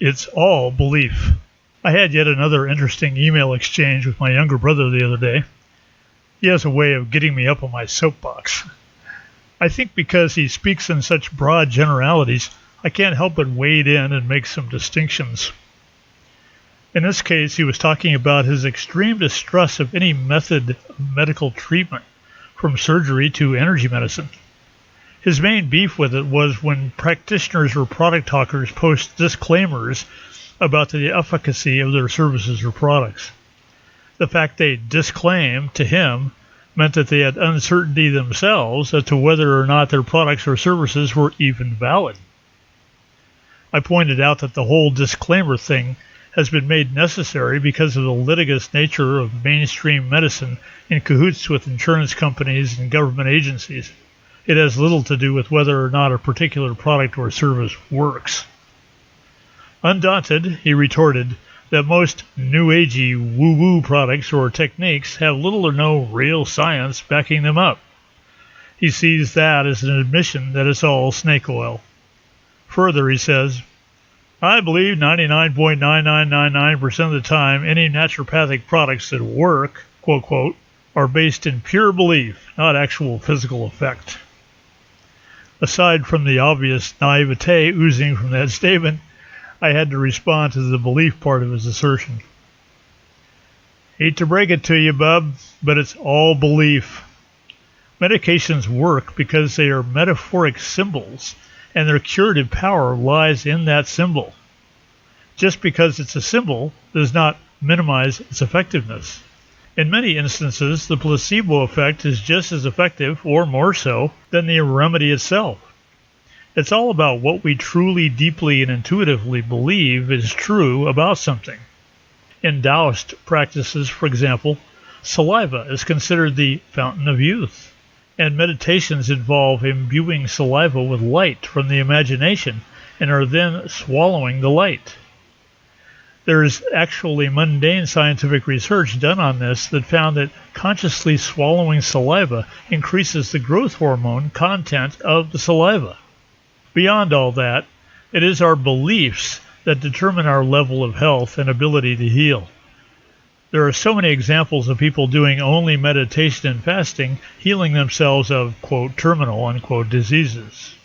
It's all belief. I had yet another interesting email exchange with my younger brother the other day. He has a way of getting me up on my soapbox. I think because he speaks in such broad generalities, I can't help but wade in and make some distinctions. In this case, he was talking about his extreme distrust of any method of medical treatment, from surgery to energy medicine. His main beef with it was when practitioners or product talkers post disclaimers about the efficacy of their services or products. The fact they disclaim, to him, meant that they had uncertainty themselves as to whether or not their products or services were even valid. I pointed out that the whole disclaimer thing has been made necessary because of the litigious nature of mainstream medicine in cahoots with insurance companies and government agencies. It has little to do with whether or not a particular product or service works. Undaunted, he retorted that most new-agey woo-woo products or techniques have little or no real science backing them up. He sees that as an admission that it's all snake oil. Further, he says, I believe 99.9999% of the time any naturopathic products that work, quote, quote, are based in pure belief, not actual physical effect. Aside from the obvious naivete oozing from that statement, I had to respond to the belief part of his assertion. Hate to break it to you, bub, but it's all belief. Medications work because they are metaphoric symbols, and their curative power lies in that symbol. Just because it's a symbol does not minimize its effectiveness. In many instances, the placebo effect is just as effective, or more so, than the remedy itself. It's all about what we truly, deeply, and intuitively believe is true about something. In Taoist practices, for example, saliva is considered the fountain of youth, and meditations involve imbuing saliva with light from the imagination and are then swallowing the light. There is actually mundane scientific research done on this that found that consciously swallowing saliva increases the growth hormone content of the saliva. Beyond all that, it is our beliefs that determine our level of health and ability to heal. There are so many examples of people doing only meditation and fasting, healing themselves of, quote, terminal, unquote, diseases.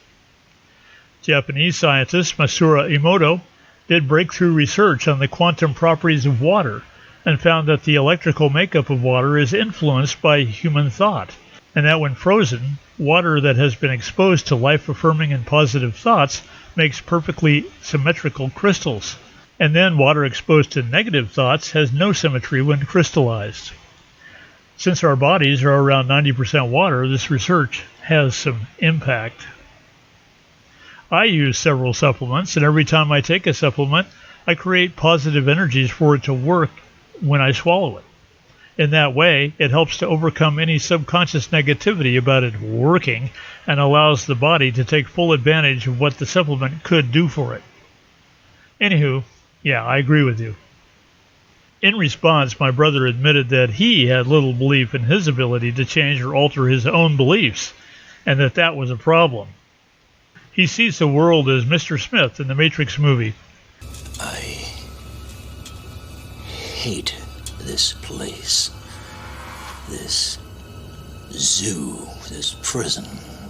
Japanese scientist Masaru Emoto did breakthrough research on the quantum properties of water and found that the electrical makeup of water is influenced by human thought, and that when frozen, water that has been exposed to life-affirming and positive thoughts makes perfectly symmetrical crystals, and then water exposed to negative thoughts has no symmetry when crystallized. Since our bodies are around 90% water, this research has some impact. I use several supplements, and every time I take a supplement, I create positive energies for it to work when I swallow it. In that way, it helps to overcome any subconscious negativity about it working and allows the body to take full advantage of what the supplement could do for it. Anywho, yeah, I agree with you. In response, my brother admitted that he had little belief in his ability to change or alter his own beliefs, and that was a problem. He sees the world as Mr. Smith in the Matrix movie. I hate this place, this zoo, this prison,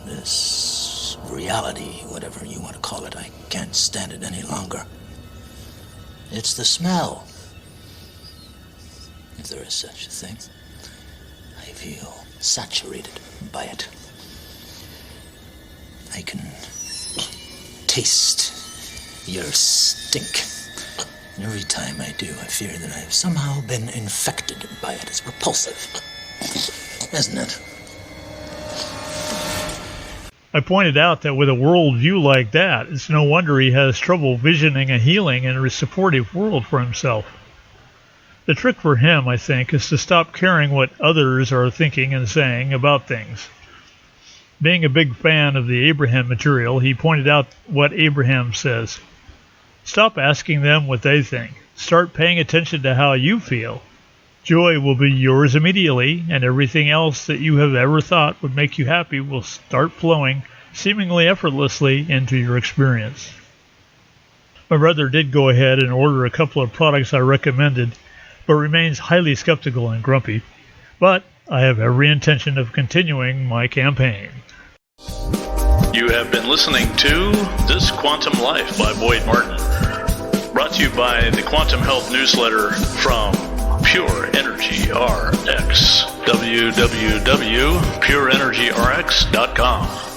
this reality, whatever you want to call it. I can't stand it any longer. It's the smell, if there is such a thing. I feel saturated by it. I can taste your stink. And every time I do, I fear that I have somehow been infected by it. It's repulsive, isn't it? I pointed out that with a worldview like that, it's no wonder he has trouble visioning a healing and a supportive world for himself. The trick for him, I think, is to stop caring what others are thinking and saying about things. Being a big fan of the Abraham material, he pointed out what Abraham says. Stop asking them what they think. Start paying attention to how you feel. Joy will be yours immediately, and everything else that you have ever thought would make you happy will start flowing seemingly effortlessly into your experience. My brother did go ahead and order a couple of products I recommended, but remains highly skeptical and grumpy. But I have every intention of continuing my campaign. You have been listening to This Quantum Life by Boyd Martin. Brought to you by the Quantum Health Newsletter from Pure Energy RX. www.pureenergyrx.com.